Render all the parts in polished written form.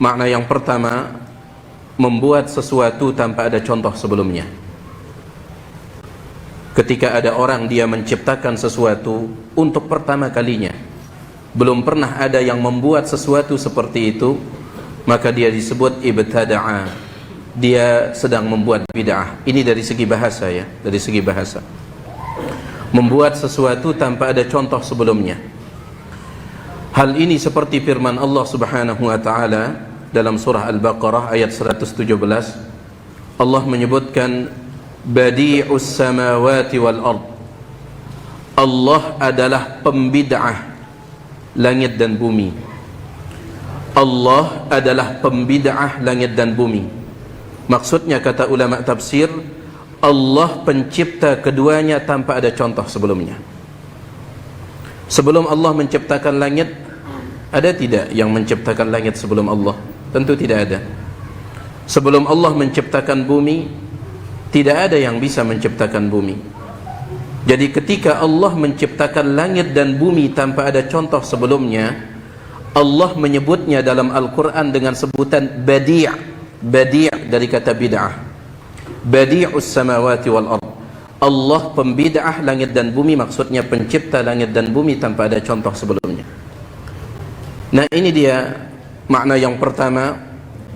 Makna yang pertama, membuat sesuatu tanpa ada contoh sebelumnya. Ketika ada orang dia menciptakan sesuatu untuk pertama kalinya, belum pernah ada yang membuat sesuatu seperti itu, maka dia disebut ibtada'a. Dia sedang membuat bid'ah. Ini dari segi bahasa ya, dari segi bahasa. Membuat sesuatu tanpa ada contoh sebelumnya. Hal ini seperti firman Allah Subhanahu wa taala dalam surah Al-Baqarah ayat 117. Allah menyebutkan badi'us samawati wal ard. Allah adalah pembid'ah langit dan bumi. Allah adalah pembid'ah langit dan bumi. Maksudnya, kata ulama tafsir, Allah pencipta keduanya tanpa ada contoh sebelumnya. Sebelum Allah menciptakan langit, ada tidak yang menciptakan langit sebelum Allah? Tentu tidak ada. Sebelum Allah menciptakan bumi, tidak ada yang bisa menciptakan bumi. Jadi ketika Allah menciptakan langit dan bumi tanpa ada contoh sebelumnya, Allah menyebutnya dalam Al-Quran dengan sebutan badi'. Badi' dari kata bid'ah. Badi'us samawati wal ard. Allah pembid'ah langit dan bumi, maksudnya pencipta langit dan bumi tanpa ada contoh sebelumnya. Nah, ini dia makna yang pertama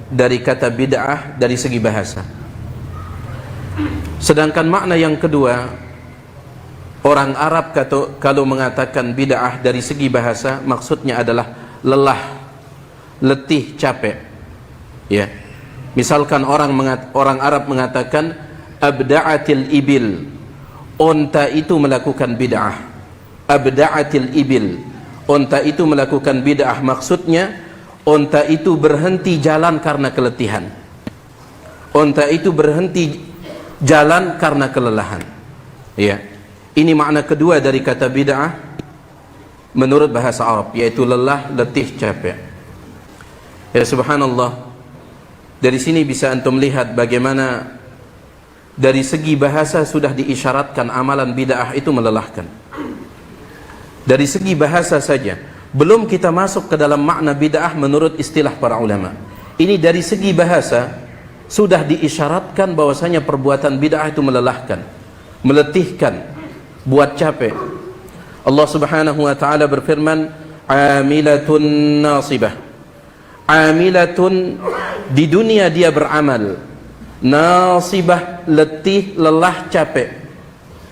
dari kata bid'ah dari segi bahasa. Sedangkan makna yang kedua, orang Arab kalau mengatakan bid'ah dari segi bahasa, maksudnya adalah lelah, letih, capek. Ya. Misalkan orang Arab mengatakan abda'atil ibil, unta itu melakukan bid'ah. Abda'atil ibil, unta itu melakukan bid'ah, maksudnya unta itu berhenti jalan karena keletihan. Unta itu berhenti jalan karena kelelahan. Ya. Ini makna kedua dari kata bid'ah menurut bahasa Arab, yaitu lelah, letih, capek. Ya subhanallah. Dari sini bisa antum lihat bagaimana dari segi bahasa sudah diisyaratkan amalan bid'ah itu melelahkan. Dari segi bahasa saja, belum kita masuk ke dalam makna bid'ah menurut istilah para ulama. Ini dari segi bahasa sudah diisyaratkan bahwasanya perbuatan bid'ah itu melelahkan, meletihkan, buat capek. Allah Subhanahu wa taala berfirman, amilatun nasibah. Amilatun, di dunia dia beramal, nasibah, letih, lelah, capek.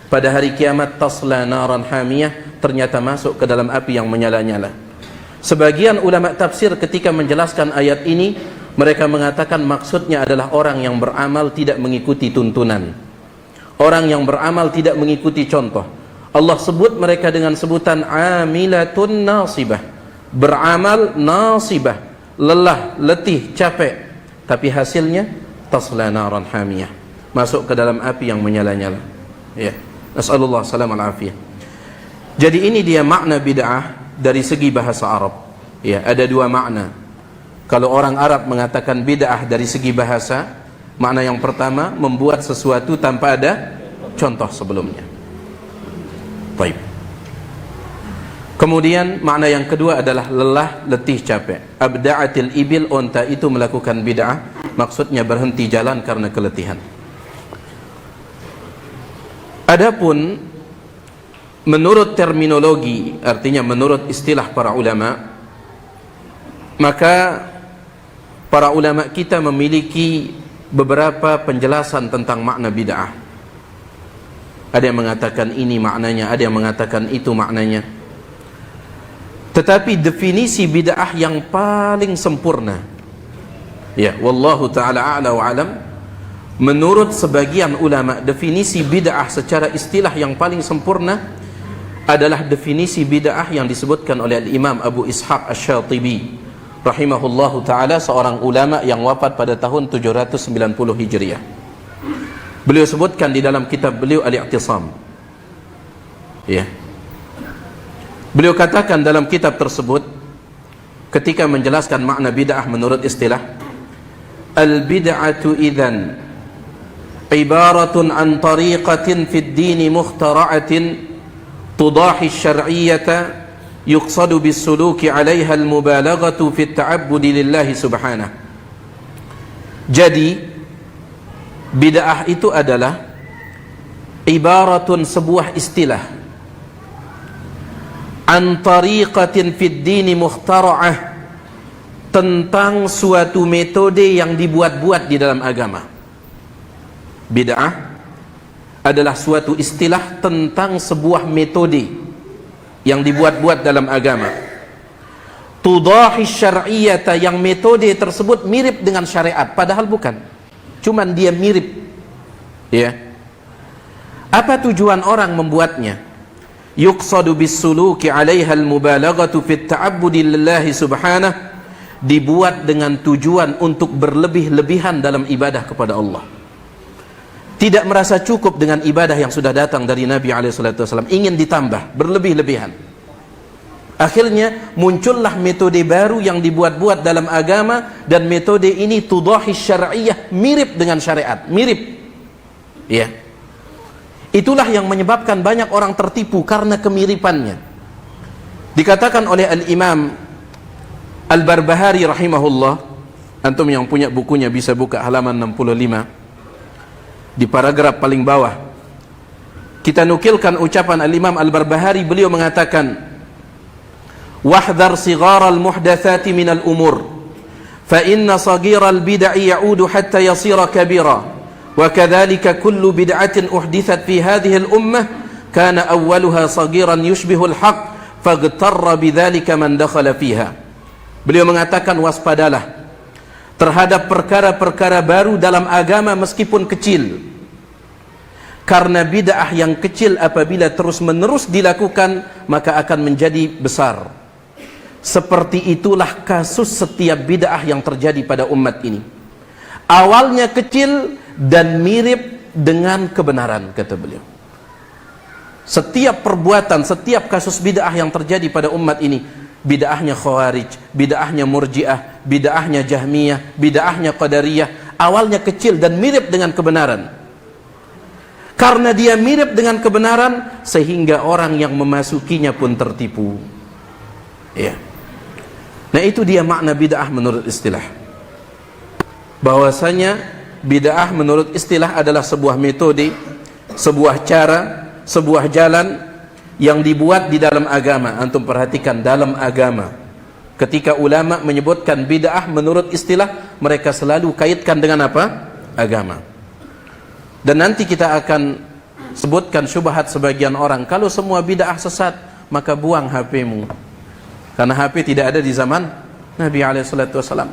Pada hari kiamat tasla naran hamiyah, ternyata masuk ke dalam api yang menyala-nyala. Sebagian ulama tafsir ketika menjelaskan ayat ini, mereka mengatakan maksudnya adalah orang yang beramal tidak mengikuti tuntunan, orang yang beramal tidak mengikuti contoh. Allah sebut mereka dengan sebutan amilatun nasibah, beramal nasibah, lelah, letih, capek, tapi hasilnya tasla naran hamiyah, masuk ke dalam api yang menyala-nyala. Ya, nasallallahu salam al afiyah. Jadi ini dia makna bid'ah dari segi bahasa Arab. Ya, ada dua makna. Kalau orang Arab mengatakan bid'ah dari segi bahasa, makna yang pertama membuat sesuatu tanpa ada contoh sebelumnya. Baik. Kemudian makna yang kedua adalah lelah, letih, capek. Abda'atil ibil, unta itu melakukan bid'ah, maksudnya berhenti jalan karena keletihan. Adapun menurut terminologi, artinya menurut istilah para ulama, maka para ulama kita memiliki beberapa penjelasan tentang makna bid'ah. Ada yang mengatakan ini maknanya, ada yang mengatakan itu maknanya. Tetapi definisi bid'ah yang paling sempurna, ya, wallahu ta'ala a'la wa alam, menurut sebagian ulama, definisi bid'ah secara istilah yang paling sempurna adalah definisi bid'ah yang disebutkan oleh Imam Abu Ishaq Asy-Syatibi rahimahullahu ta'ala, seorang ulama yang wafat pada tahun 790 Hijriah. Beliau sebutkan di dalam kitab beliau Al-I'tisam. Ya. Beliau katakan dalam kitab tersebut ketika menjelaskan makna bid'ah menurut istilah, al-bid'atu idzan ibaratun an tariqatin fid din mukhtara'atin tudahi asy-syar'iyyata yuqsadu bis-suluki 'alaiha al-mubalaghatu fi at-ta'abbudi lillahi subhanahu. Jadi bid'ah itu adalah ibaratun, sebuah istilah, an tariqatin fid dini mukhtara'ah, tentang suatu metode yang dibuat-buat di dalam agama. Bid'ah adalah suatu istilah tentang sebuah metode yang dibuat-buat dalam agama. Tudahi syar'iyyata, yang metode tersebut mirip dengan syariat padahal bukan, cuman dia mirip. Ya. Apa tujuan orang membuatnya? Yuqsadu bis-suluki 'alaiha al-mubalaghatu fi at-ta'abbudi lillahi subhanahu, dibuat dengan tujuan untuk berlebih-lebihan dalam ibadah kepada Allah. Tidak merasa cukup dengan ibadah yang sudah datang dari Nabi SAW, ingin ditambah, berlebih-lebihan. Akhirnya muncullah metode baru yang dibuat-buat dalam agama, dan metode ini tudahi syar'iyyah, mirip dengan syariat, mirip. Ya. Itulah yang menyebabkan banyak orang tertipu karena kemiripannya. Dikatakan oleh Al-Imam Al-Barbahari rahimahullah, antum yang punya bukunya bisa buka halaman 65 di paragraf paling bawah. Kita nukilkan ucapan Al-Imam Al-Barbahari, beliau mengatakan, wahdhar sigharal muhdatsati minal umur, fa inna saghiral bid'i ya'udu hatta yasira kabira, wa kadzalika kullu bid'atin uhdithat fi hadhihi al-ummah kana awwaluha saghiran yushbihu al-haqq faghtarra bidzalika man dakhala fiha. Beliau mengatakan, waspadalah terhadap perkara-perkara baru dalam agama meskipun kecil, karena bid'ah yang kecil apabila terus-menerus dilakukan maka akan menjadi besar. Seperti itulah kasus setiap bid'ah yang terjadi pada umat ini. Awalnya kecil dan mirip dengan kebenaran, kata beliau. Setiap perbuatan, setiap kasus bid'ah yang terjadi pada umat ini, bid'ahnya Khawarij, bid'ahnya Murji'ah, bid'ahnya Jahmiyah, bid'ahnya Qadariyah, awalnya kecil dan mirip dengan kebenaran. Karena dia mirip dengan kebenaran, sehingga orang yang memasukinya pun tertipu. Ya. Nah, itu dia makna bid'ah menurut istilah. Bahwasanya bid'ah menurut istilah adalah sebuah metode, sebuah cara, sebuah jalan yang dibuat di dalam agama. Antum perhatikan, dalam agama, ketika ulama menyebutkan bid'ah menurut istilah, mereka selalu kaitkan dengan apa? Agama. Dan nanti kita akan sebutkan syubhat sebagian orang, kalau semua bid'ah sesat, maka buang HP-mu, karena HP tidak ada di zaman Nabi SAW.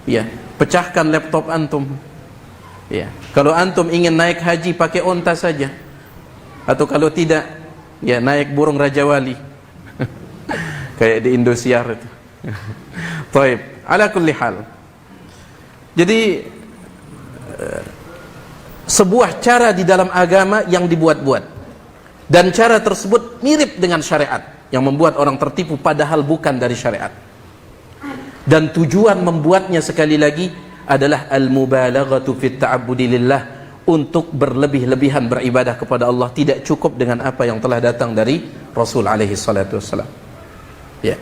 Ya, pecahkan laptop antum. Ya, kalau antum ingin naik haji, pakai onta saja, atau kalau tidak, ya naik burung Raja Wali kayak di Indosiar itu. Taib, ala kulli hal. Jadi sebuah cara di dalam agama yang dibuat-buat, dan cara tersebut mirip dengan syariat, yang membuat orang tertipu padahal bukan dari syariat. Dan tujuan membuatnya sekali lagi adalah al-mubalaghatu fit ta'abbudi lillah, untuk berlebih-lebihan beribadah kepada Allah, tidak cukup dengan apa yang telah datang dari Rasul alaihi salatu wassalam. Ya.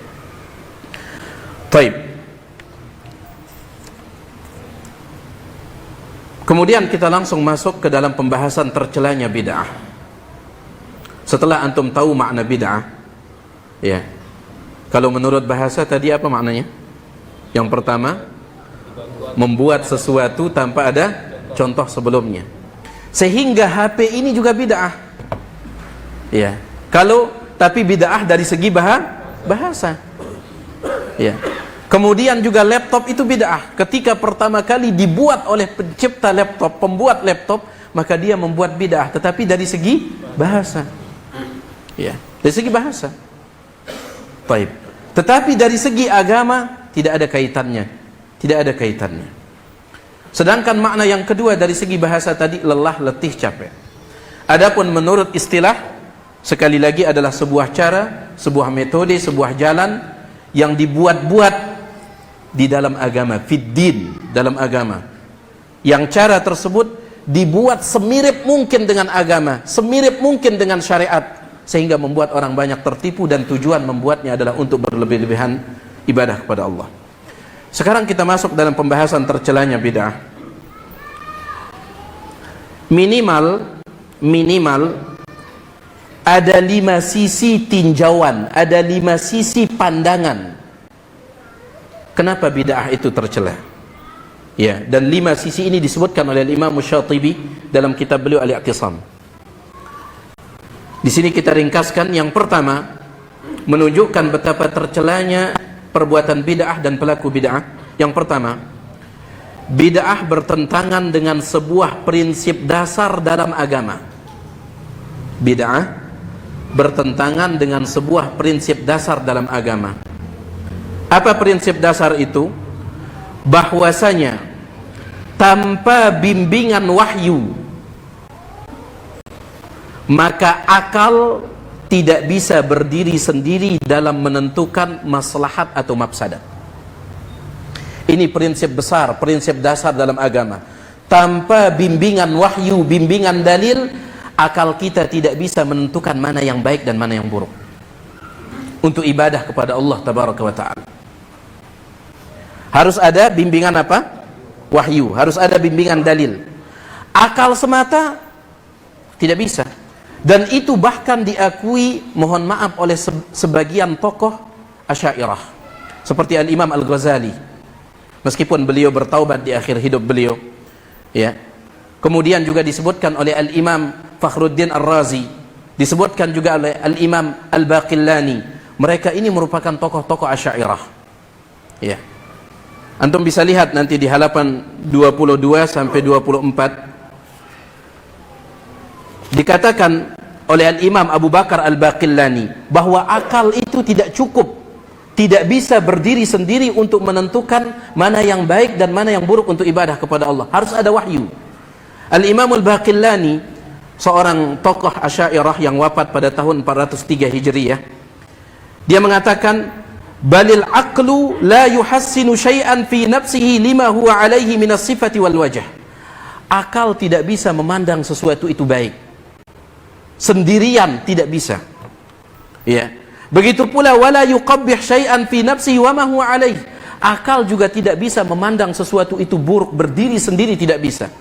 Baik. Kemudian kita langsung masuk ke dalam pembahasan tercelanya bid'ah. Setelah antum tahu makna bid'ah, ya. Kalau menurut bahasa tadi apa maknanya? Yang pertama, membuat sesuatu tanpa ada contoh sebelumnya. Sehingga HP ini juga bid'ah. Ya. Tapi bid'ah dari segi bahasa. Ya. Kemudian juga laptop itu bid'ah. Ketika pertama kali dibuat oleh pencipta laptop, pembuat laptop, maka dia membuat bid'ah, tetapi dari segi bahasa. Ya, dari segi bahasa. Baik. Tetapi dari segi agama tidak ada kaitannya. Tidak ada kaitannya. Sedangkan makna yang kedua dari segi bahasa tadi, lelah, letih, capek. Adapun menurut istilah, sekali lagi adalah sebuah cara, sebuah metode, sebuah jalan yang dibuat-buat di dalam agama, fiddin, dalam agama, yang cara tersebut dibuat semirip mungkin dengan agama, semirip mungkin dengan syariat, sehingga membuat orang banyak tertipu dan tujuan membuatnya adalah untuk berlebih-lebihan ibadah kepada Allah. Sekarang kita masuk dalam pembahasan tercelanya bid'ah. Minimal ada 5 sisi tinjauan, ada 5 sisi pandangan kenapa bid'ah itu tercela. Ya, dan 5 sisi ini disebutkan oleh Imam Syatibi dalam kitab beliau Al-I'tisam. Di sini kita ringkaskan. Yang pertama, menunjukkan betapa tercelanya perbuatan bid'ah dan pelaku bid'ah. Yang pertama, bid'ah bertentangan dengan sebuah prinsip dasar dalam agama. Bid'ah bertentangan dengan sebuah prinsip dasar dalam agama. Apa prinsip dasar itu? Bahwasanya tanpa bimbingan wahyu maka akal tidak bisa berdiri sendiri dalam menentukan maslahat atau mafsadat. Ini prinsip besar, prinsip dasar dalam agama. Tanpa bimbingan wahyu, bimbingan dalil, akal kita tidak bisa menentukan mana yang baik dan mana yang buruk untuk ibadah kepada Allah tabaraka wa ta'ala. Harus ada bimbingan apa? Wahyu. Harus ada bimbingan dalil. Akal semata tidak bisa. Dan itu bahkan diakui, mohon maaf, oleh sebagian tokoh Asy'ariyah seperti Al-Imam Al-Ghazali, meskipun beliau bertaubat di akhir hidup beliau, ya. Kemudian juga disebutkan oleh Al-Imam Fakhruddin Ar-Razi, disebutkan juga oleh Al-Imam Al-Baqillani. Mereka ini merupakan tokoh-tokoh Asy'ariyah, ya. Antum bisa lihat nanti di halaman 22 sampai 24 dikatakan oleh Al-Imam Abu Bakar Al-Baqillani bahwa akal itu tidak cukup, tidak bisa berdiri sendiri untuk menentukan mana yang baik dan mana yang buruk untuk ibadah kepada Allah. Harus ada wahyu. Al-Imam Al-Baqillani, seorang tokoh Asy'ariyah yang wafat pada tahun 403 Hijriyah, dia mengatakan, balil aqlu la yuhassinu syai'an fi nafsihi lima huwa alaihi minas sifati wal wajh. Akal tidak bisa memandang sesuatu itu baik sendirian, tidak bisa, ya. Begitu pula wala yuqabbih syai'an fi nafsihi wa ma huwa alaihi. Akal juga tidak bisa memandang sesuatu itu buruk berdiri sendiri, tidak bisa.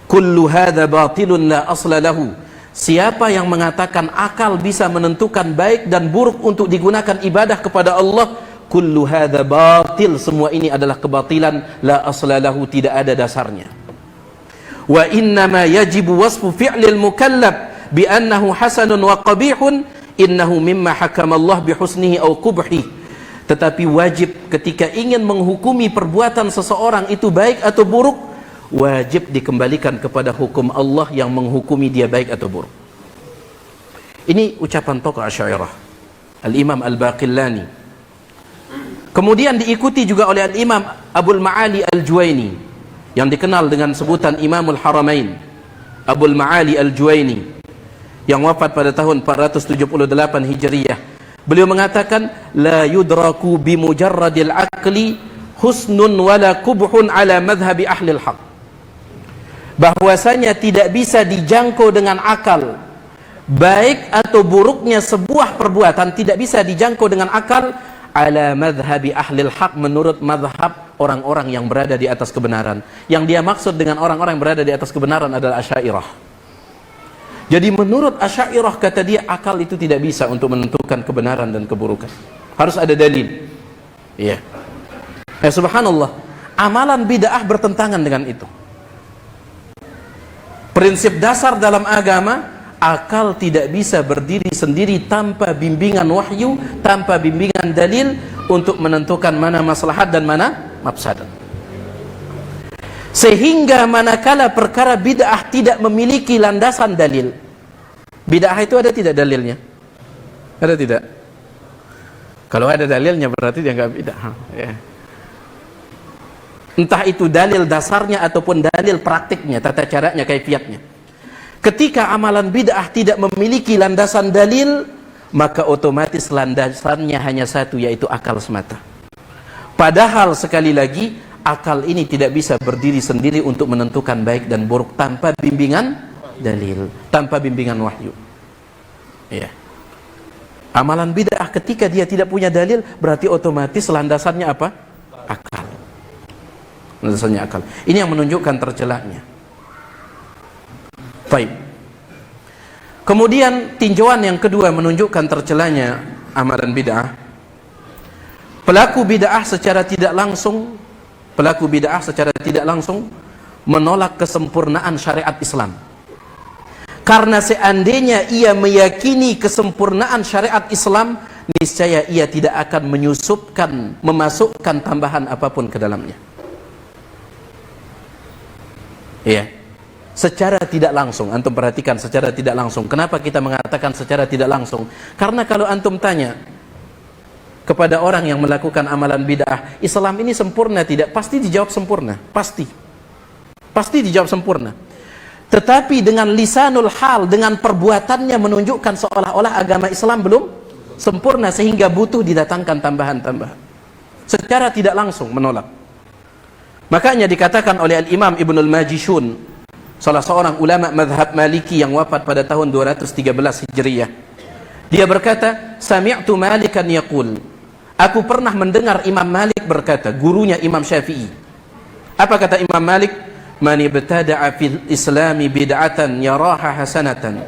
Kullu hadza batilun la asla lahu. Siapa yang mengatakan akal bisa menentukan baik dan buruk untuk digunakan ibadah kepada Allah, kullu hadza batil, semua ini adalah kebatilan, la asla lahu, tidak ada dasarnya. Wa innama yajibu wasfu fi'lil mukallaf bi annahu hasanun wa qabihun innahu mimma hakama Allah bi husnihi aw qubhi. Tetapi wajib ketika ingin menghukumi perbuatan seseorang itu baik atau buruk, wajib dikembalikan kepada hukum Allah yang menghukumi dia baik atau buruk. Ini ucapan tokoh Asy'ariyah, Al-Imam Al-Baqillani. Kemudian diikuti juga oleh Al-Imam Abul Ma'ali Al-Juwaini, yang dikenal dengan sebutan Imamul Haramain, Abul Ma'ali Al-Juwaini, yang wafat pada tahun 478 Hijriyah. Beliau mengatakan, la yudraku bimujarradil aqli husnun wala kubhun ala madhhabi ahlil haq. Bahwasanya tidak bisa dijangkau dengan akal baik atau buruknya sebuah perbuatan, tidak bisa dijangkau dengan akal ala madhhabi ahlil haq, menurut madhab orang-orang yang berada di atas kebenaran. Yang dia maksud dengan orang-orang yang berada di atas kebenaran adalah Asy'ariyah. Jadi menurut Asy'ariyah, kata dia, akal itu tidak bisa untuk menentukan kebenaran dan keburukan, harus ada dalil, ya. Subhanallah, amalan bid'ah bertentangan dengan itu. Prinsip dasar dalam agama, akal tidak bisa berdiri sendiri tanpa bimbingan wahyu, tanpa bimbingan dalil untuk menentukan mana maslahat dan mana mafsadat. Sehingga manakala perkara bid'ah tidak memiliki landasan dalil, bid'ah itu ada tidak dalilnya? Ada tidak? Kalau ada dalilnya berarti dia nggak bid'ah, ya. Entah itu dalil dasarnya ataupun dalil praktiknya, tata caranya, kaifiatnya. Ketika amalan bid'ah tidak memiliki landasan dalil, maka otomatis landasannya hanya satu, yaitu akal semata. Padahal sekali lagi, akal ini tidak bisa berdiri sendiri untuk menentukan baik dan buruk tanpa bimbingan dalil, tanpa bimbingan wahyu. Ya. Amalan bid'ah ketika dia tidak punya dalil, berarti otomatis landasannya apa? Akal. Landasannya akal. Ini yang menunjukkan tercelanya. Baik. Kemudian tinjauan yang kedua menunjukkan tercelanya amalan bid'ah. Pelaku bid'ah secara tidak langsung menolak kesempurnaan syariat Islam. Karena seandainya ia meyakini kesempurnaan syariat Islam, niscaya ia tidak akan memasukkan tambahan apapun ke dalamnya. Iya. Secara tidak langsung, antum perhatikan secara tidak langsung. Kenapa kita mengatakan secara tidak langsung? Karena kalau antum tanya kepada orang yang melakukan amalan bid'ah, Islam ini sempurna tidak? Pasti dijawab sempurna, pasti dijawab sempurna. Tetapi dengan lisanul hal, dengan perbuatannya menunjukkan seolah-olah agama Islam belum sempurna, sehingga butuh didatangkan tambahan-tambahan. Secara tidak langsung menolak. Makanya dikatakan oleh Al-Imam Ibnul Majishun, salah seorang ulama mazhab Maliki yang wafat pada tahun 213 Hijriyah. Dia berkata, "Sami'tu Malikan yaqul." Aku pernah mendengar Imam Malik berkata, gurunya Imam Syafi'i. Apa kata Imam Malik? "Man ibtada'a fil islami bid'atan yaraha hasanatan."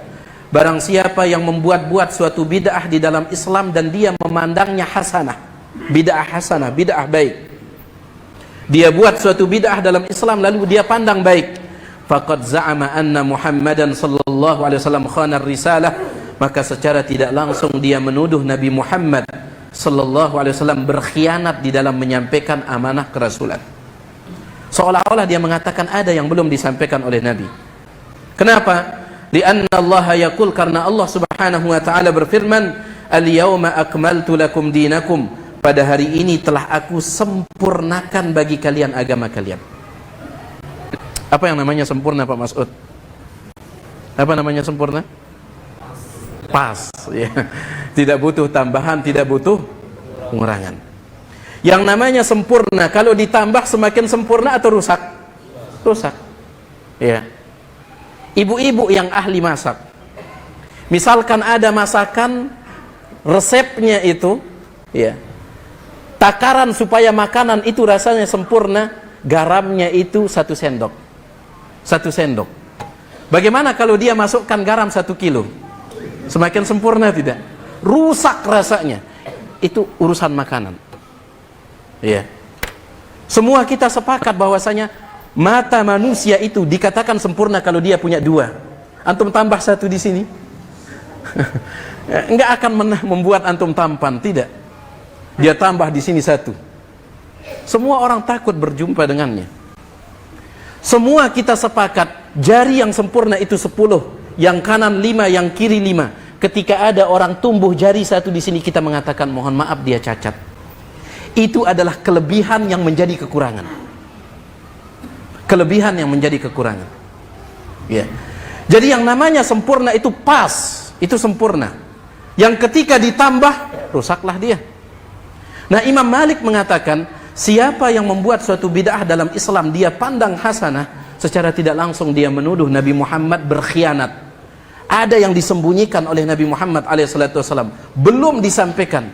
Barang siapa yang membuat-buat suatu bid'ah di dalam Islam dan dia memandangnya hasanah, bid'ah hasanah, bid'ah baik. Dia buat suatu bid'ah dalam Islam lalu dia pandang baik. Faqad za'ama anna Muhammadan sallallahu alaihi wasallam khana risalah, maka secara tidak langsung dia menuduh Nabi Muhammad sallallahu alaihi wasallam berkhianat di dalam menyampaikan amanah kerasulan. Seolah-olah dia mengatakan ada yang belum disampaikan oleh Nabi. Kenapa? Lianna Allah yaqul, karena Allah Subhanahu wa taala berfirman, "Al-yauma akmaltu lakum dinakum." Pada hari ini telah aku sempurnakan bagi kalian agama kalian. Apa yang namanya sempurna, Pak Mas'ud? Apa namanya sempurna? Pas, ya. Tidak butuh tambahan, tidak butuh pengurangan. Yang namanya sempurna, kalau ditambah semakin sempurna atau rusak? Rusak. Ya. Ibu-ibu yang ahli masak, misalkan ada masakan resepnya itu, ya, takaran supaya makanan itu rasanya sempurna, garamnya itu 1 sendok. 1 sendok. Bagaimana kalau dia masukkan garam 1 kilo? Semakin sempurna tidak? Rusak rasanya. Itu urusan makanan. Ya. Semua kita sepakat bahwasanya mata manusia itu dikatakan sempurna kalau dia punya 2. Antum tambah 1 di sini, enggak akan membuat antum tampan, tidak. Dia tambah di sini 1. Semua orang takut berjumpa dengannya. Semua kita sepakat jari yang sempurna itu 10, yang kanan 5, yang kiri 5. Ketika ada orang tumbuh jari 1 di sini, kita mengatakan mohon maaf dia cacat. Itu adalah kelebihan yang menjadi kekurangan. Kelebihan yang menjadi kekurangan. Ya. Jadi yang namanya sempurna itu pas, itu sempurna. Yang ketika ditambah, rusaklah dia. Nah, Imam Malik mengatakan, siapa yang membuat suatu bid'ah dalam Islam dia pandang hasanah, secara tidak langsung dia menuduh Nabi Muhammad berkhianat. Ada yang disembunyikan oleh Nabi Muhammad alaihissalam, belum disampaikan.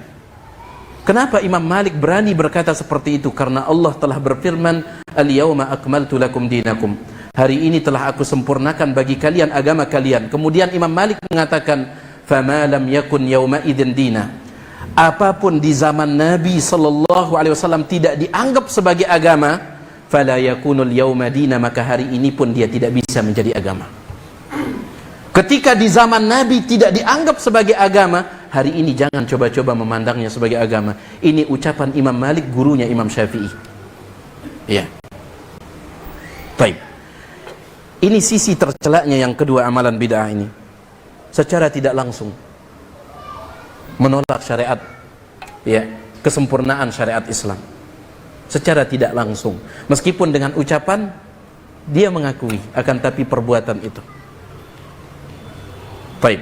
Kenapa Imam Malik berani berkata seperti itu? Karena Allah telah berfirman, "Al-yauma akmaltu lakum dinakum." Hari ini telah aku sempurnakan bagi kalian agama kalian. Kemudian Imam Malik mengatakan, "Fama lam yakun yauma idzin dina." Apapun di zaman Nabi sallallahu alaihi wasallam tidak dianggap sebagai agama, fala yakunul yauma dina, maka hari ini pun dia tidak bisa menjadi agama. Ketika di zaman Nabi tidak dianggap sebagai agama, hari ini jangan coba-coba memandangnya sebagai agama. Ini ucapan Imam Malik, gurunya Imam Syafi'i. Ya. Baik. Ini sisi tercelaknya yang kedua amalan bid'ah ini. Secara tidak langsung menolak syariat, ya, kesempurnaan syariat Islam. Secara tidak langsung, meskipun dengan ucapan dia mengakui, akan tapi perbuatan itu. Baik.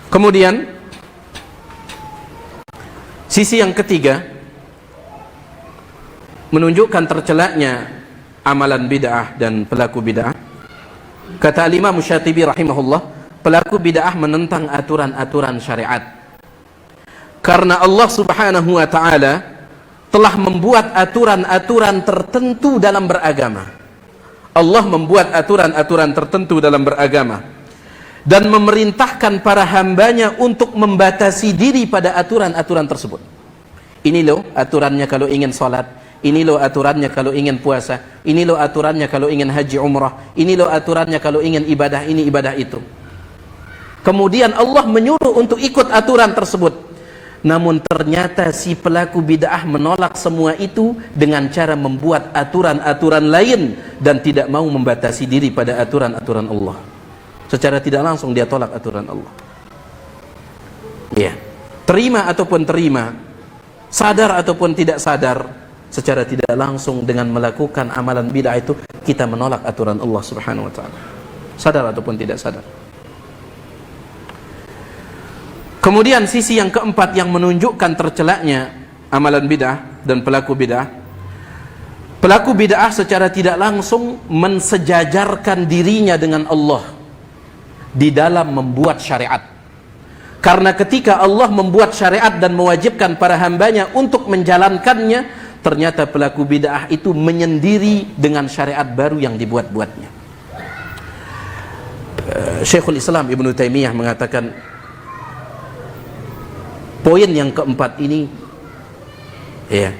Kemudian sisi yang ketiga menunjukkan tercelaknya amalan bid'ah dan pelaku bid'ah. Kata Imam Syatibi rahimahullah, pelaku bid'ah menentang aturan-aturan syariat. Karena Allah Subhanahu wa ta'ala telah membuat aturan-aturan tertentu dalam beragama. Allah membuat aturan-aturan tertentu dalam beragama dan memerintahkan para hambanya untuk membatasi diri pada aturan-aturan tersebut. Ini loh aturannya kalau ingin sholat, ini loh aturannya kalau ingin puasa, ini loh aturannya kalau ingin haji umrah, ini loh aturannya kalau ingin ibadah ini, ibadah itu. Kemudian Allah menyuruh untuk ikut aturan tersebut. Namun ternyata si pelaku bid'ah menolak semua itu dengan cara membuat aturan-aturan lain dan tidak mau membatasi diri pada aturan-aturan Allah. Secara tidak langsung dia tolak aturan Allah. Ya, terima ataupun terima, sadar ataupun tidak sadar, secara tidak langsung dengan melakukan amalan bid'ah itu kita menolak aturan Allah Subhanahu wa ta'ala. Sadar ataupun tidak sadar. Kemudian sisi yang keempat yang menunjukkan tercelaknya amalan bid'ah dan pelaku bid'ah. Pelaku bid'ah secara tidak langsung mensejajarkan dirinya dengan Allah di dalam membuat syariat. Karena ketika Allah membuat syariat dan mewajibkan para hambanya untuk menjalankannya, ternyata pelaku bid'ah itu menyendiri dengan syariat baru yang dibuat-buatnya. Syekhul Islam Ibnu Taimiyah mengatakan, poin yang keempat ini ya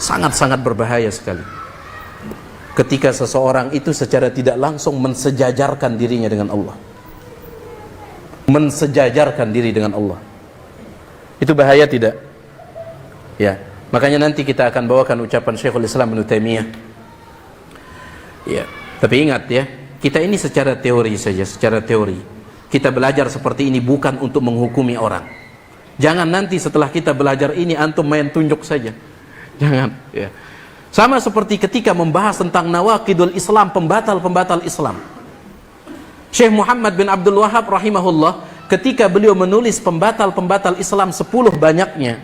sangat-sangat berbahaya sekali. Ketika seseorang itu secara tidak langsung mensejajarkan dirinya dengan Allah. Mensejajarkan diri dengan Allah. Itu bahaya tidak? Ya, makanya nanti kita akan bawakan ucapan Syekhul Islam Ibnu Taimiyah. Ya, tapi ingat ya, kita ini secara teori saja, secara teori. Kita belajar seperti ini bukan untuk menghukumi orang. Jangan nanti setelah kita belajar ini antum main tunjuk saja. Jangan ya. Sama seperti ketika membahas tentang nawaqidul Islam, pembatal-pembatal Islam. Syekh Muhammad bin Abdul Wahhab rahimahullah ketika beliau menulis pembatal-pembatal Islam 10 banyaknya,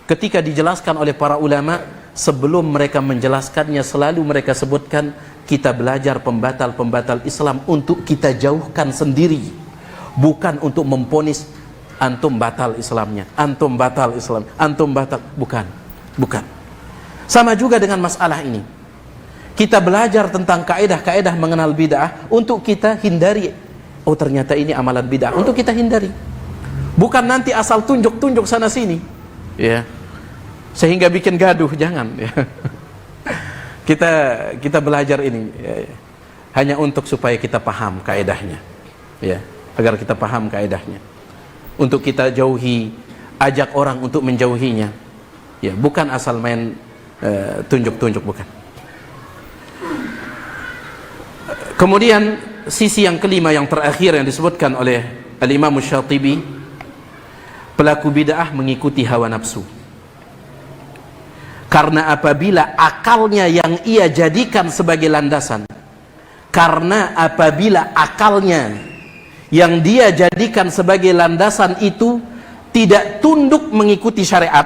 ketika dijelaskan oleh para ulama, sebelum mereka menjelaskannya selalu mereka sebutkan kita belajar pembatal-pembatal Islam untuk kita jauhkan sendiri. Bukan untuk memponis antum batal Islamnya, antum batal Islam, antum batal, bukan. Sama juga dengan masalah ini. Kita belajar tentang kaedah-kaedah mengenal bid'ah untuk kita hindari. Oh ternyata ini amalan bid'ah, untuk kita hindari. Bukan nanti asal tunjuk-tunjuk sana sini, ya, sehingga bikin gaduh, jangan. Ya. Kita belajar ini ya, hanya untuk supaya kita paham kaedahnya, ya. Agar kita paham kaedahnya, untuk kita jauhi, ajak orang untuk menjauhinya, ya, bukan asal main tunjuk-tunjuk, bukan. Kemudian sisi yang kelima yang terakhir yang disebutkan oleh Al-Imam Syatibi, pelaku bid'ah mengikuti hawa nafsu. Karena apabila akalnya yang ia jadikan sebagai landasan, karena apabila akalnya yang dia jadikan sebagai landasan itu tidak tunduk mengikuti syariat,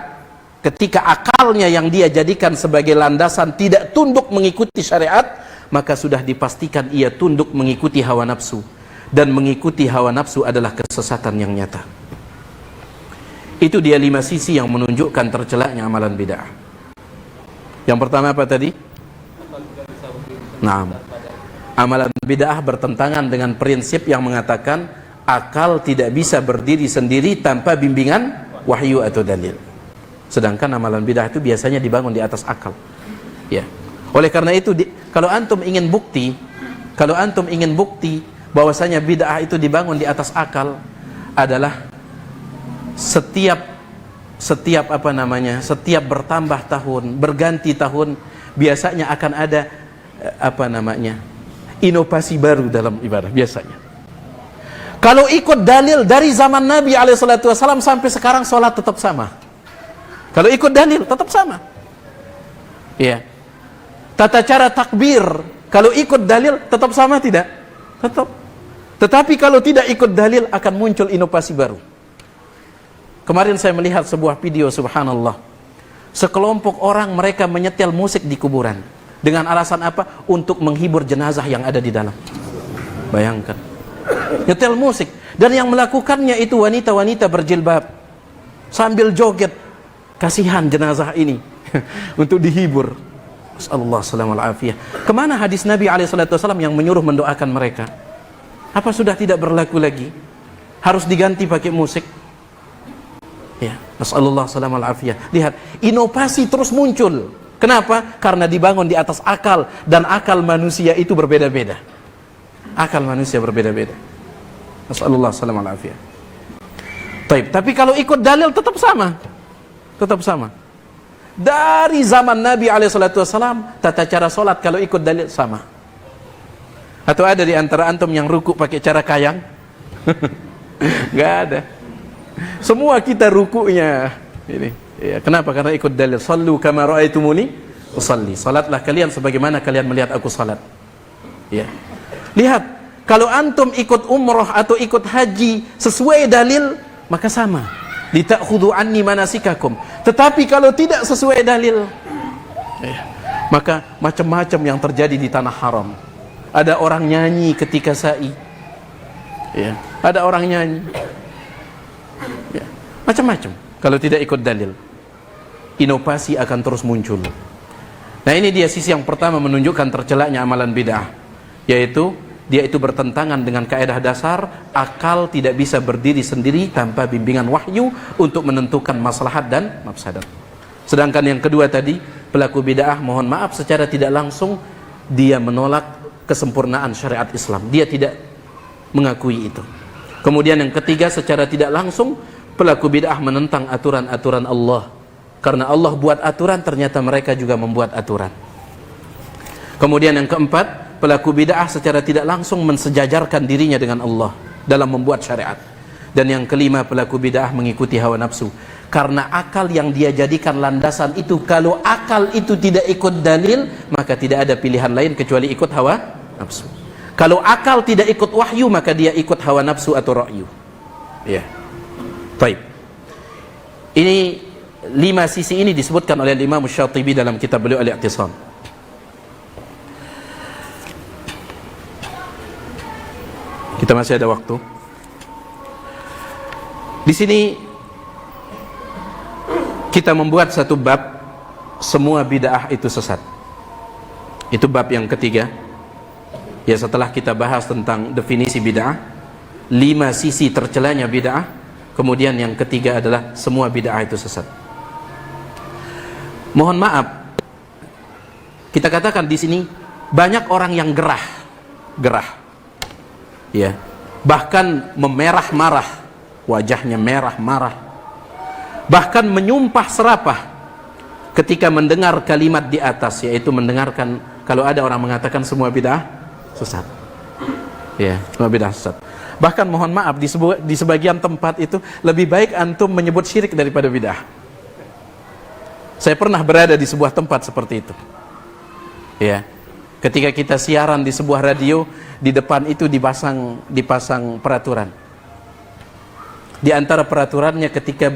ketika akalnya yang dia jadikan sebagai landasan tidak tunduk mengikuti syariat, maka sudah dipastikan ia tunduk mengikuti hawa nafsu, dan mengikuti hawa nafsu adalah kesesatan yang nyata. Itu dia 5 sisi yang menunjukkan tercelaknya amalan bid'ah. Yang pertama apa tadi? Amalan bid'ah bertentangan dengan prinsip yang mengatakan akal tidak bisa berdiri sendiri tanpa bimbingan wahyu atau dalil. Sedangkan amalan bid'ah itu biasanya dibangun di atas akal. Ya. Oleh karena itu kalau antum ingin bukti bahwasanya bid'ah itu dibangun di atas akal adalah setiap bertambah tahun, berganti tahun, biasanya akan ada inovasi baru dalam ibadah biasanya. Kalau ikut dalil dari zaman Nabi SAW sampai sekarang, sholat tetap sama. Kalau ikut dalil tetap sama. Ya. Tata cara takbir kalau ikut dalil tetap sama tidak? Tetap. Tetapi kalau tidak ikut dalil akan muncul inovasi baru. Kemarin saya melihat sebuah video, subhanallah. Sekelompok orang mereka menyetel musik di kuburan. Dengan alasan apa? Untuk menghibur jenazah yang ada di dalam. Bayangkan. nyetel musik, dan yang melakukannya itu wanita-wanita berjilbab sambil joget. Kasihan jenazah ini untuk dihibur. Sallallahu alaihi wasallam. Kemana hadis Nabi SAW yang menyuruh mendoakan mereka? Apa sudah tidak berlaku lagi? Harus diganti pakai musik? Ya, Nasallallahu alaihi wasallam. Lihat, inovasi terus muncul. Kenapa? Karena dibangun di atas akal, dan akal manusia itu berbeda-beda. Akal manusia berbeda-beda. Nasallallahu alaihi wasallam. Tapi kalau ikut dalil tetap sama. Tetap sama. Dari zaman Nabi SAW, tata cara solat kalau ikut dalil sama. Atau ada di antara antum yang ruku pakai cara kayang? Gak ada. Semua kita rukunya ini. Ya, kenapa? Karena ikut dalil. Sallu kama ra'aitumuni usalli. Salatlah kalian sebagaimana kalian melihat aku salat. Ya. Lihat, kalau antum ikut umrah atau ikut haji sesuai dalil, maka sama. Litakhudhu anni manasikakum. Tetapi kalau tidak sesuai dalil, ya, maka macam-macam yang terjadi di tanah haram. Ada orang nyanyi ketika sa'i. Ya, ada orang nyanyi. Ya, macam-macam. Kalau tidak ikut dalil, inovasi akan terus muncul. Nah, ini dia sisi yang pertama menunjukkan tercelaknya amalan bid'ah, yaitu dia itu bertentangan dengan kaidah dasar akal tidak bisa berdiri sendiri tanpa bimbingan wahyu untuk menentukan maslahat dan mafsadat. Sedangkan yang kedua tadi, pelaku bid'ah, mohon maaf secara tidak langsung dia menolak kesempurnaan syariat Islam. Dia tidak mengakui itu. Kemudian yang ketiga, secara tidak langsung pelaku bid'ah menentang aturan-aturan Allah. Karena Allah buat aturan, ternyata mereka juga membuat aturan. Kemudian yang keempat, pelaku bid'ah secara tidak langsung mensejajarkan dirinya dengan Allah dalam membuat syariat. Dan yang kelima, pelaku bid'ah mengikuti hawa nafsu. Karena akal yang dia jadikan landasan itu, kalau akal itu tidak ikut dalil, maka tidak ada pilihan lain kecuali ikut hawa nafsu. Kalau akal tidak ikut wahyu, maka dia ikut hawa nafsu atau ra'yu. Ya. Baik. Ini 5 sisi ini disebutkan oleh Imam Syatibi dalam kitab beliau Al-I'tisam. Kita masih ada waktu. Di sini kita membuat satu bab, semua bid'ah itu sesat. Itu bab yang ketiga. Ya, setelah kita bahas tentang definisi bid'ah, 5 sisi tercelanya bid'ah, kemudian yang ketiga adalah semua bid'ah itu sesat. Mohon maaf, kita katakan di sini banyak orang yang gerah. Ya, bahkan memerah marah, wajahnya merah marah, bahkan menyumpah serapah ketika mendengar kalimat di atas, yaitu mendengarkan kalau ada orang mengatakan semua bid'ah sesat. Ya, semua bid'ah sesat. Bahkan mohon maaf, di sebagian tempat itu lebih baik antum menyebut syirik daripada bid'ah. Saya pernah berada di sebuah tempat seperti itu. Ya, ketika kita siaran di sebuah radio, di depan itu dipasang peraturan. Di antara peraturannya ketika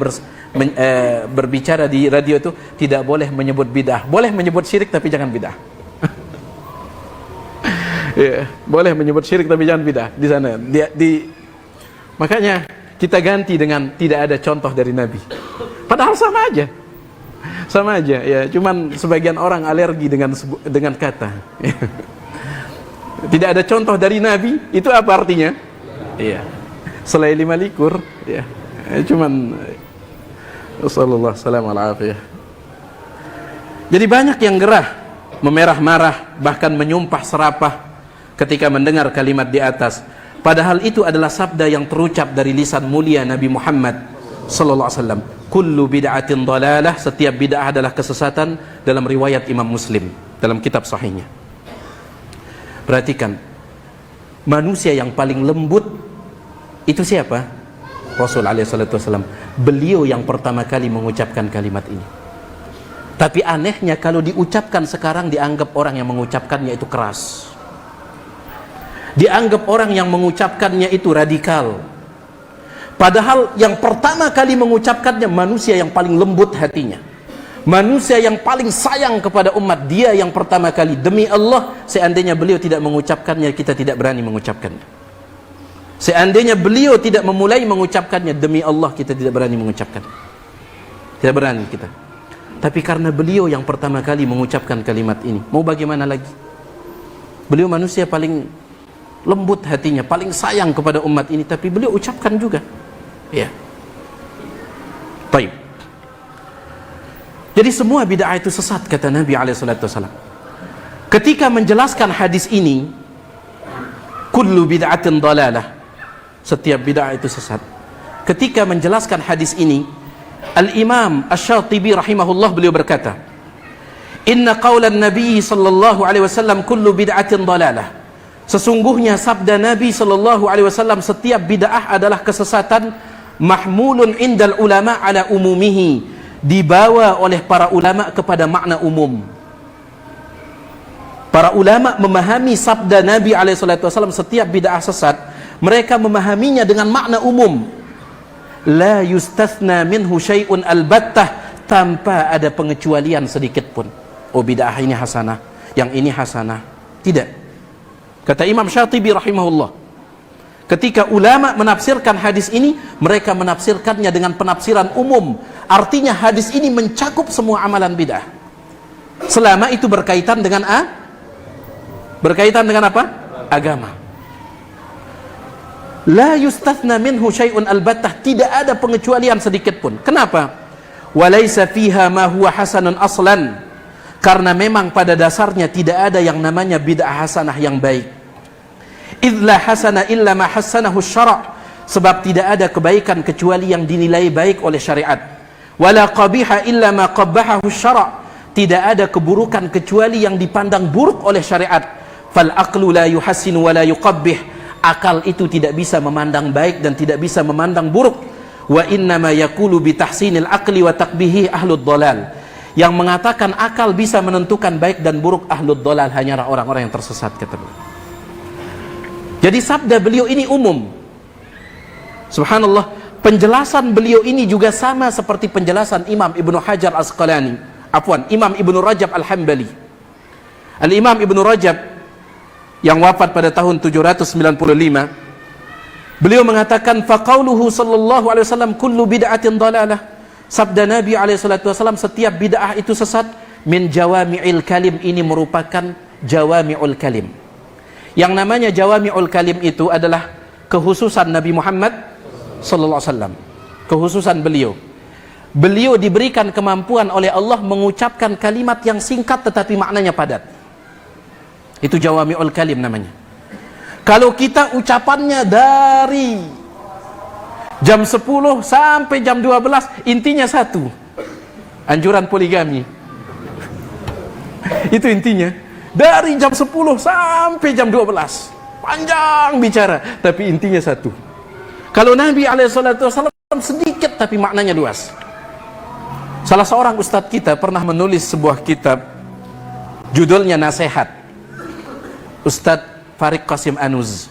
berbicara di radio itu tidak boleh menyebut bid'ah. Boleh menyebut syirik tapi jangan bid'ah. Ya, boleh menyebut syirik tapi jangan bid'ah di sana. Makanya kita ganti dengan tidak ada contoh dari Nabi. Padahal sama aja. Sama aja ya, cuman sebagian orang alergi dengan kata. Tidak ada contoh dari Nabi, itu apa artinya? Iya. Selain 5 likur, ya. Cuman sallallahu alaihi. Jadi banyak yang gerah, memerah marah, bahkan menyumpah serapah ketika mendengar kalimat di atas. Padahal itu adalah sabda yang terucap dari lisan mulia Nabi Muhammad sallallahu alaihi wasallam. Kullu bid'atin dhalalah, setiap bid'ah adalah kesesatan, dalam riwayat Imam Muslim dalam kitab sahihnya. Perhatikan, manusia yang paling lembut itu siapa? Rasul alaihi salatu wasallam. Beliau yang pertama kali mengucapkan kalimat ini. Tapi anehnya kalau diucapkan sekarang dianggap orang yang mengucapkannya itu keras. Dianggap orang yang mengucapkannya itu radikal. Padahal yang pertama kali mengucapkannya manusia yang paling lembut hatinya, manusia yang paling sayang kepada umat. Dia yang pertama kali. Demi Allah, seandainya beliau tidak mengucapkannya, kita tidak berani mengucapkannya. Seandainya beliau tidak memulai mengucapkannya, demi Allah kita tidak berani mengucapkan. Tidak berani kita. Tapi karena beliau yang pertama kali mengucapkan kalimat ini, mau bagaimana lagi? Beliau manusia paling lembut hatinya, paling sayang kepada umat ini, tapi beliau ucapkan juga. Ya. Baik. Jadi semua bid'ah itu sesat, kata Nabi SAW. Ketika menjelaskan hadis ini, kullu bid'atin dalalah, setiap bid'ah itu sesat. Ketika menjelaskan hadis ini, Al-Imam Asy-Syatibi rahimahullah beliau berkata, inna qawlan Nabi sallallahu alaihi wasallam kullu bid'atin dalalah. Sesungguhnya sabda Nabi sallallahu alaihi wasallam, setiap bid'ah adalah kesesatan, mahmulun indal ulama ala umumihi, dibawa oleh para ulama kepada makna umum. Para ulama memahami sabda Nabi alaihi wasallam setiap bid'ah sesat, mereka memahaminya dengan makna umum. La yustathna minhu syai'un albattah, tanpa ada pengecualian sedikit pun. Oh, bid'ah ini hasanah, yang ini hasanah. Tidak. Kata Imam Syatibi rahimahullah, ketika ulama menafsirkan hadis ini, mereka menafsirkannya dengan penafsiran umum. Artinya hadis ini mencakup semua amalan bid'ah, selama itu berkaitan dengan apa? Agama. La yustathna minhu syai'un albattah, tidak ada pengecualian sedikit pun. Kenapa? Walaysa fiha ma huwa hasanun aslan, karena memang pada dasarnya tidak ada yang namanya bid'ah hasanah yang baik. Idz la hasana illa ma hassanahu syara', sebab tidak ada kebaikan kecuali yang dinilai baik oleh syariat. Wala qabiha illa ma qabbahahu syara', tidak ada keburukan kecuali yang dipandang buruk oleh syariat. Fal aqlu la yuhassinu wa la yuqabbih, akal itu tidak bisa memandang baik dan tidak bisa memandang buruk. Wa innama yaqulu bi tahsinil aqli wa taqbihi ahlud dhalal, yang mengatakan akal bisa menentukan baik dan buruk ahlud dhalal hanyalah orang-orang yang tersesat, kata beliau. Jadi sabda beliau ini umum. Subhanallah, penjelasan beliau ini juga sama seperti penjelasan Imam Ibnu Hajar Asqalani, Imam Ibnu Rajab Al-Hambali. Al-Imam Ibnu Rajab yang wafat pada tahun 795, beliau mengatakan, faqauluhu sallallahu alaihi wasallam kullu bid'atin dalalah, sabda Nabi alaihi wasallam setiap bid'ah itu sesat, min jawami'il kalim, ini merupakan jawami'ul kalim. Yang namanya jawami'ul kalim itu adalah kekhususan Nabi Muhammad sallallahu alaihi wasallam, kekhususan beliau. Beliau diberikan kemampuan oleh Allah mengucapkan kalimat yang singkat tetapi maknanya padat. Itu jawami'ul kalim namanya. Kalau kita ucapannya dari jam 10 sampai jam 12, intinya satu, anjuran poligami. Itu intinya. Dari jam 10 sampai jam 12, panjang bicara, tapi intinya satu. Kalau Nabi SAW sedikit tapi maknanya luas. Salah seorang ustadz kita pernah menulis sebuah kitab, judulnya Nasihat. Ustadz Farid Qasim Anuz,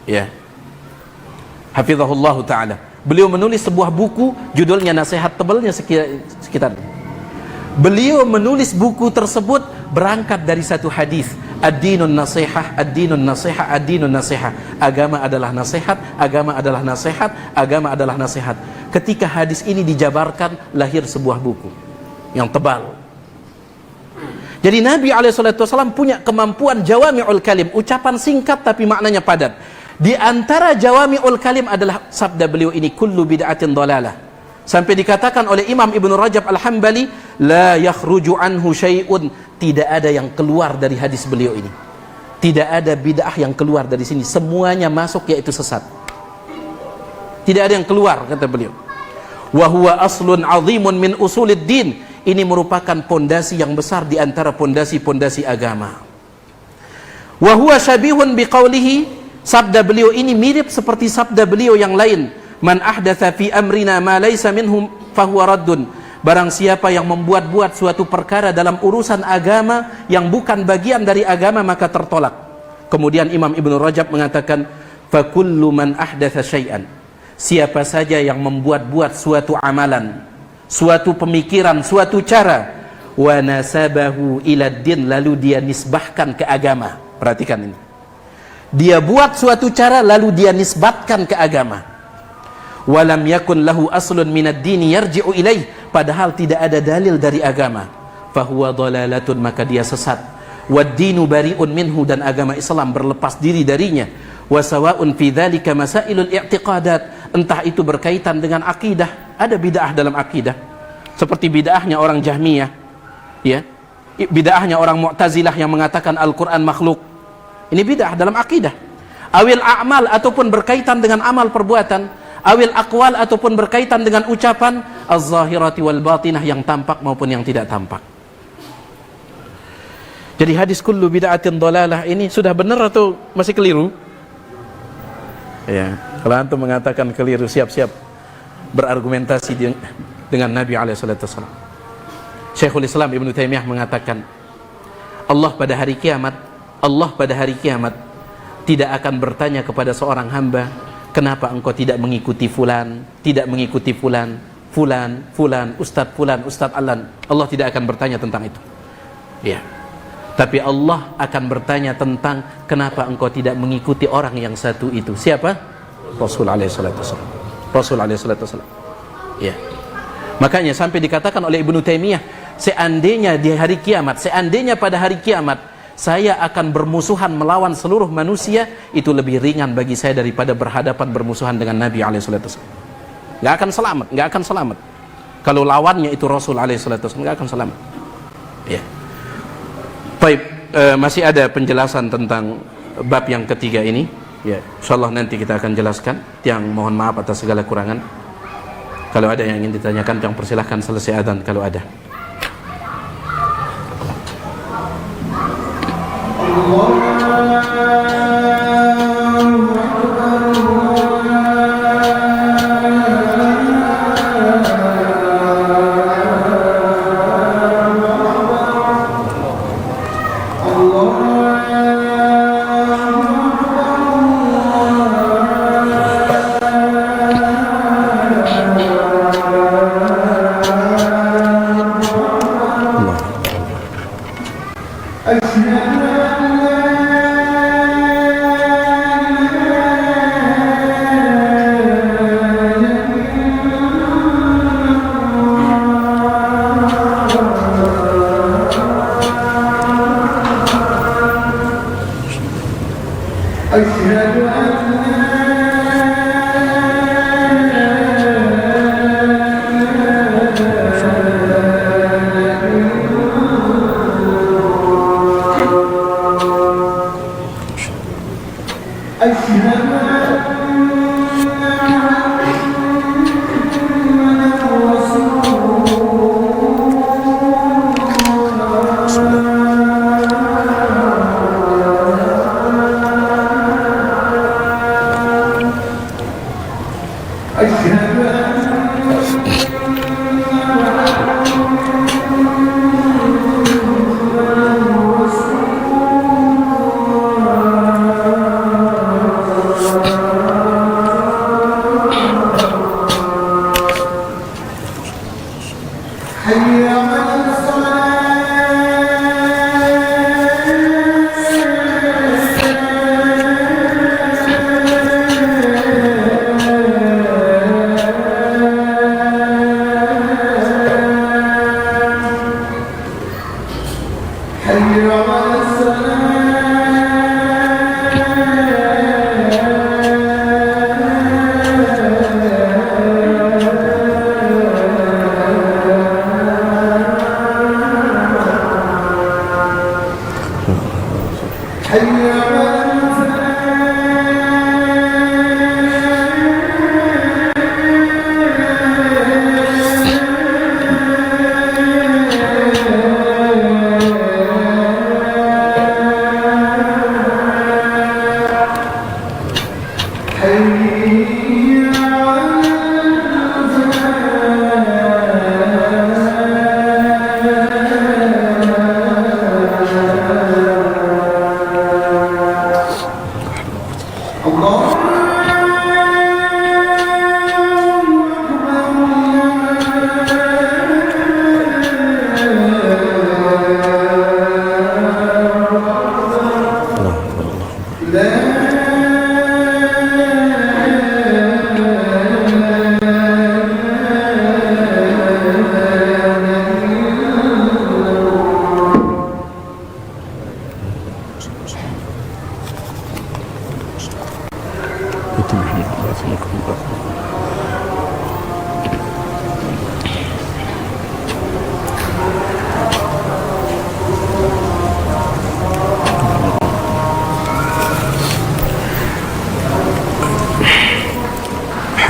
ya, hafizahullah ta'ala. Beliau menulis sebuah buku, judulnya Nasihat, tebalnya sekitar. Beliau menulis buku tersebut berangkat dari satu hadis, ad-dinun nasihah, ad-dinun nasihah, ad-dinun nasihah. Agama adalah nasihat, agama adalah nasihat, agama adalah nasihat. Ketika hadis ini dijabarkan, lahir sebuah buku yang tebal. Jadi Nabi SAW punya kemampuan jawami'ul kalim, ucapan singkat tapi maknanya padat. Di antara jawami'ul kalim adalah sabda beliau ini, kullu bid'atin dalalah. Sampai dikatakan oleh Imam Ibnu Rajab Al-Hambali, la yakhruju anhu syai'un, tidak ada yang keluar dari hadis beliau ini. Tidak ada bid'ah yang keluar dari sini, semuanya masuk yaitu sesat. Tidak ada yang keluar, kata beliau. Wa huwa aslun 'azimun min usuliddin, ini merupakan pondasi yang besar di antara pondasi-pondasi agama. Wa huwa syabihun biqaulihi, sabda beliau ini mirip seperti sabda beliau yang lain, man ahdatsa fi amrina ma laysa minhum fahuwa raddun, barang siapa yang membuat-buat suatu perkara dalam urusan agama yang bukan bagian dari agama maka tertolak. Kemudian Imam Ibnu Rajab mengatakan, fa kullu man ahdatsa syai'an, siapa saja yang membuat-buat suatu amalan, suatu pemikiran, suatu cara, wa nasabahu ila din, lalu dia nisbahkan ke agama. Perhatikan ini, Dia buat suatu cara lalu dia nisbatkan ke agama. Walam yakun lahu aslun minad dini yarji'u ilaih, padahal tidak ada dalil dari agama. Fahuwa dhalalatun, maka dia sesat. Wad-dinu bari'un minhu, dan agama Islam berlepas diri darinya. Wa sawa'un fi dzalika masailul i'tiqadat, entah itu berkaitan dengan akidah, ada bid'ah dalam akidah. Seperti bid'ahnya orang Jahmiyah, ya. Bid'ahnya orang Mu'tazilah yang mengatakan Al-Qur'an makhluk. Ini bid'ah dalam akidah. Awil a'mal, ataupun berkaitan dengan amal perbuatan. Awil aqwal, ataupun berkaitan dengan ucapan. Az-zahirati wal batinah, yang tampak maupun yang tidak tampak. Jadi hadis kullu bid'atin dhalalah ini sudah benar atau masih keliru? Ya, kalau antum mengatakan keliru, siap-siap berargumentasi dengan Nabi SAW. Syekhul Islam Ibn Taimiyah mengatakan, Allah pada hari kiamat tidak akan bertanya kepada seorang hamba, kenapa engkau tidak mengikuti fulan, fulan, Ustadz Alan. Allah tidak akan bertanya tentang itu. Ya. Tapi Allah akan bertanya tentang kenapa engkau tidak mengikuti orang yang satu itu. Siapa? Rasul alaihi salatu wasallam. Ya. Makanya sampai dikatakan oleh Ibnu Taimiyah, seandainya pada hari kiamat saya akan bermusuhan melawan seluruh manusia, itu lebih ringan bagi saya daripada bermusuhan dengan Nabi alaihi salatu wasallam. Enggak akan selamat. Kalau lawannya itu Rasul alaihi salatu wasallam, enggak akan selamat. Ya. Baik, masih ada penjelasan tentang bab yang ketiga ini. Ya, insyaallah nanti kita akan jelaskan. Yang mohon maaf atas segala kurangan. Kalau ada yang ingin ditanyakan, yang persilahkan selesai adzan kalau ada.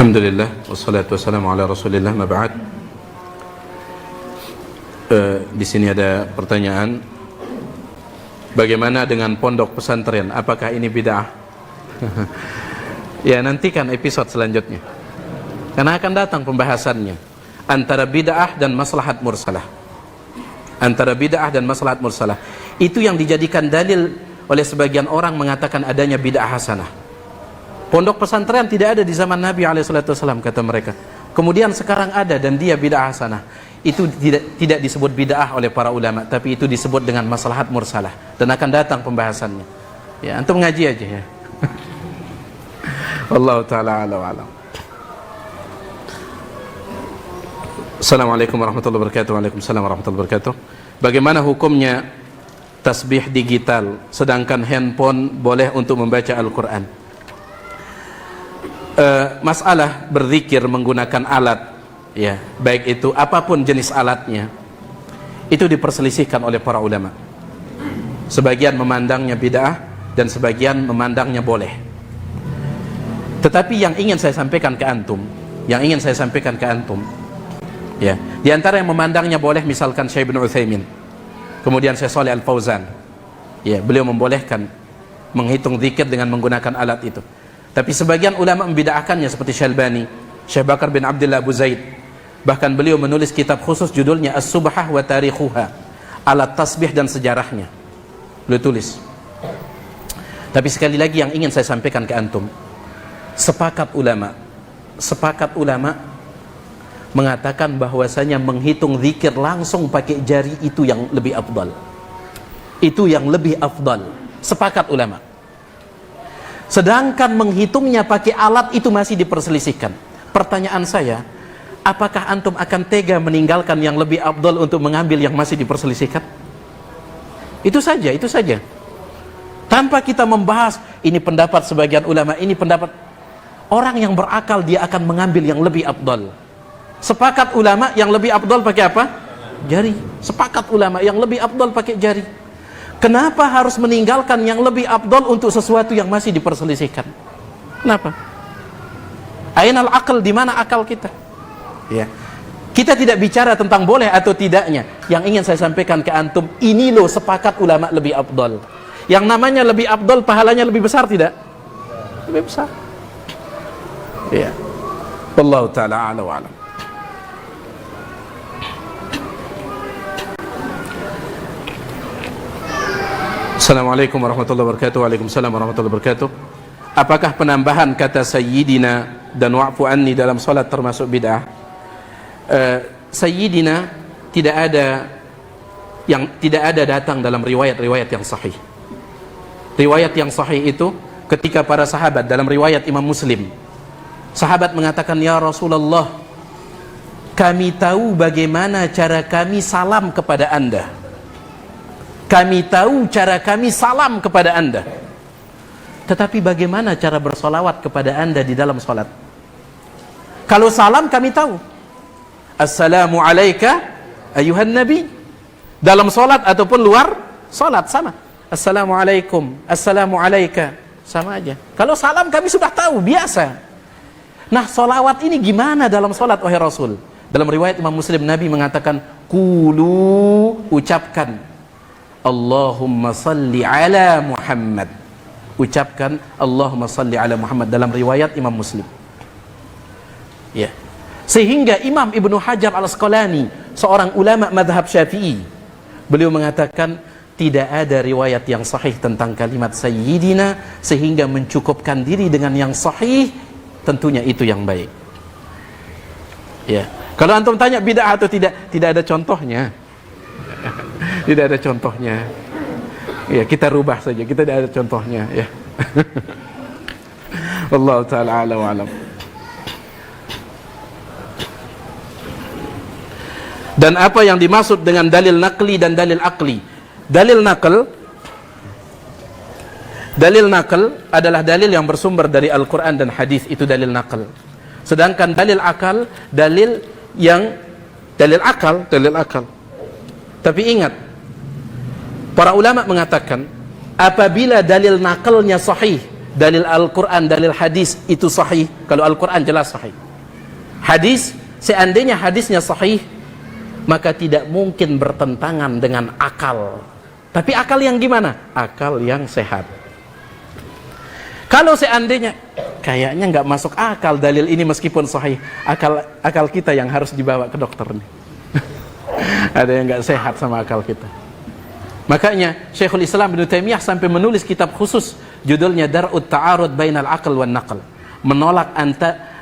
Alhamdulillah wassalatu wassalamu ala Rasulillah, ma ba'd. Di sini ada pertanyaan, bagaimana dengan pondok pesantren? Apakah ini bid'ah? Ya, nantikan episode selanjutnya. Karena akan datang pembahasannya antara bid'ah dan maslahat mursalah. Antara bid'ah dan maslahat mursalah. Itu yang dijadikan dalil oleh sebagian orang mengatakan adanya bid'ah hasanah. Pondok pesantren tidak ada di zaman Nabi SAW, kata mereka. Kemudian sekarang ada dan dia bid'ah hasanah. Itu tidak disebut bid'ah oleh para ulama, tapi itu disebut dengan maslahat mursalah, dan akan datang pembahasannya. Ya, antum ngaji aja ya. Wallahu taala a'lam. Assalamualaikum warahmatullahi wabarakatuh. Waalaikumsalam warahmatullahi wabarakatuh. Bagaimana hukumnya tasbih digital sedangkan handphone boleh untuk membaca Al-Quran? Masalah berzikir menggunakan alat, ya, baik itu apapun jenis alatnya, itu diperselisihkan oleh para ulama. Sebagian memandangnya bid'ah dan sebagian memandangnya boleh. Tetapi yang ingin saya sampaikan ke antum, ya, di antara yang memandangnya boleh misalkan Syekh bin Utsaimin, kemudian Syekh Shalih Al Fauzan, ya, beliau membolehkan menghitung zikir dengan menggunakan alat itu. Tapi sebagian ulama membid'ahkannya seperti Syalbani, Syekh Bakar bin Abdullah Abu Zaid. Bahkan beliau menulis kitab khusus judulnya As-Subhah wa Tarikhuha, alat tasbih dan sejarahnya. Beliau tulis. Tapi sekali lagi yang ingin saya sampaikan ke antum, sepakat ulama mengatakan bahwasanya menghitung zikir langsung pakai jari itu yang lebih afdal. Itu yang lebih afdal. Sepakat ulama. Sedangkan menghitungnya pakai alat itu masih diperselisihkan. Pertanyaan saya, apakah antum akan tega meninggalkan yang lebih afdal untuk mengambil yang masih diperselisihkan? Itu saja. Tanpa kita membahas ini pendapat sebagian ulama, ini pendapat orang yang berakal, dia akan mengambil yang lebih afdal. Sepakat ulama yang lebih afdal pakai apa? Jari. Sepakat ulama yang lebih afdal pakai jari. Kenapa harus meninggalkan yang lebih afdal untuk sesuatu yang masih diperselisihkan? Kenapa? Ainal aql, di mana akal kita? Ya. Kita tidak bicara tentang boleh atau tidaknya. Yang ingin saya sampaikan ke antum, ini loh sepakat ulama lebih afdal. Yang namanya lebih afdal, pahalanya lebih besar tidak? Lebih besar. Ya. Wallahu taala a'la wa a'lam. Assalamualaikum warahmatullahi wabarakatuh. Waalaikumsalam warahmatullahi wabarakatuh. Apakah penambahan kata sayyidina dan wa'fu anni dalam salat termasuk bid'ah? Sayyidina tidak ada datang dalam riwayat-riwayat yang sahih. Riwayat yang sahih itu ketika para sahabat, dalam riwayat Imam Muslim, sahabat mengatakan, ya Rasulullah, kami tahu bagaimana cara kami salam kepada anda. Kami tahu cara kami salam kepada anda. Tetapi bagaimana cara bersolawat kepada anda di dalam salat? Kalau salam kami tahu. Assalamu alayka ayuhan nabi. Dalam salat ataupun luar salat sama. Assalamualaikum, assalamu alayka, sama aja. Kalau salam kami sudah tahu, biasa. Nah, solawat ini gimana dalam salat wahai Rasul? Dalam riwayat Imam Muslim, Nabi mengatakan, qulu, ucapkan, Allahumma salli ala Muhammad. Ucapkan Allahumma salli ala Muhammad dalam riwayat Imam Muslim. Ya. Sehingga Imam Ibnu Hajar Al-Asqalani, seorang ulama madhab Syafi'i, beliau mengatakan tidak ada riwayat yang sahih tentang kalimat sayyidina sehingga mencukupkan diri dengan yang sahih, tentunya itu yang baik. Ya. Kalau antum tanya bid'ah atau tidak ada contohnya. Tidak ada contohnya. Ya, kita rubah saja. Kita tidak ada contohnya, ya. Wallahu taala a'la wa a'lam. Dan apa yang dimaksud dengan dalil naqli dan dalil aqli? Dalil naql adalah dalil yang bersumber dari Al-Quran dan hadis, itu dalil naql. Sedangkan dalil akal, dalil akal. Tapi ingat, para ulama mengatakan apabila dalil nakalnya sahih dalil Al-Quran, dalil hadis itu sahih. Kalau Al-Quran jelas sahih. Hadis, seandainya hadisnya sahih, maka tidak mungkin bertentangan dengan akal. Tapi akal yang gimana? Akal yang sehat. Kalau seandainya kayaknya nggak masuk akal dalil ini meskipun sahih, akal kita yang harus dibawa ke dokter nih. Ada yang nggak sehat sama akal kita. Makanya Syekhul Islam Ibnu Taimiyah sampai menulis kitab khusus judulnya Dar'ut Ta'arud Bainal Aql wan Naql,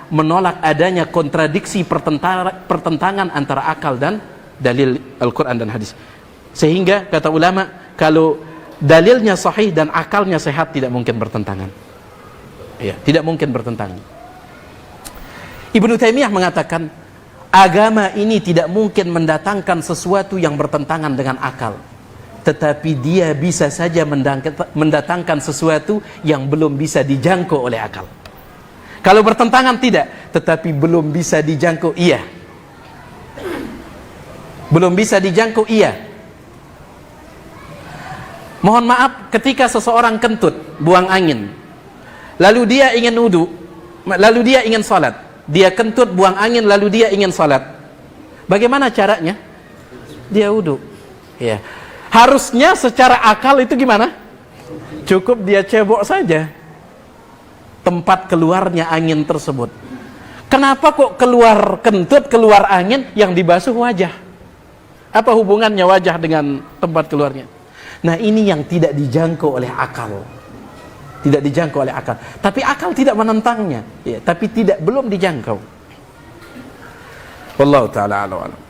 menolak adanya kontradiksi pertentangan antara akal dan dalil Al-Quran dan hadis. Sehingga kata ulama, kalau dalilnya sahih dan akalnya sehat tidak mungkin bertentangan. Ya, tidak mungkin bertentangan. Ibnu Taimiyah mengatakan, agama ini tidak mungkin mendatangkan sesuatu yang bertentangan dengan akal. Tetapi dia bisa saja mendatangkan sesuatu yang belum bisa dijangkau oleh akal. Kalau bertentangan tidak, tetapi belum bisa dijangkau, iya. Belum bisa dijangkau, iya. Mohon maaf, ketika seseorang kentut, buang angin, lalu dia ingin wudu, lalu dia ingin salat, dia kentut, buang angin, lalu dia ingin salat. Bagaimana caranya? Dia wudu. Ya. Harusnya secara akal itu gimana? Cukup dia cebok saja tempat keluarnya angin tersebut. Kenapa kok keluar kentut, keluar angin yang dibasuh wajah? Apa hubungannya wajah dengan tempat keluarnya? Nah, ini yang tidak dijangkau oleh akal. Tidak dijangkau oleh akal. Tapi akal tidak menentangnya, ya, tapi belum dijangkau. Wallahu ta'ala a'lam.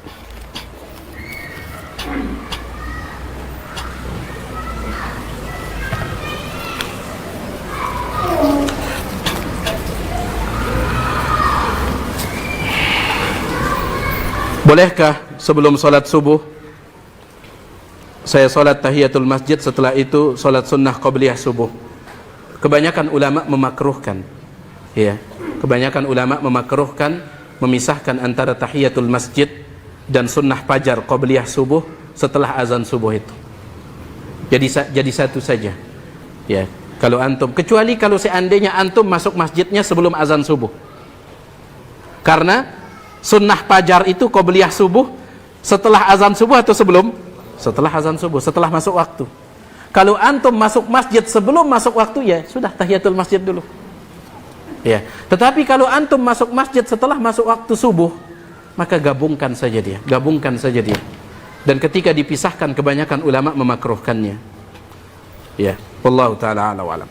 Bolehkah sebelum sholat subuh saya sholat tahiyatul masjid, setelah itu sholat sunnah qabliyah subuh? Kebanyakan ulama memakruhkan, ya. Kebanyakan ulama memakruhkan memisahkan antara tahiyatul masjid dan sunnah fajar qabliyah subuh setelah azan subuh itu. Jadi satu saja, ya. Kalau antum, kecuali kalau seandainya antum masuk masjidnya sebelum azan subuh, karena sunnah fajar itu qabliyah subuh setelah azan subuh atau sebelum? Setelah azan subuh, setelah masuk waktu. Kalau antum masuk masjid sebelum masuk waktu, ya sudah tahiyatul masjid dulu. Ya. Tetapi kalau antum masuk masjid setelah masuk waktu subuh, maka gabungkan saja dia. Dan ketika dipisahkan, kebanyakan ulama memakruhkannya. Ya, wallahu taala a'lam.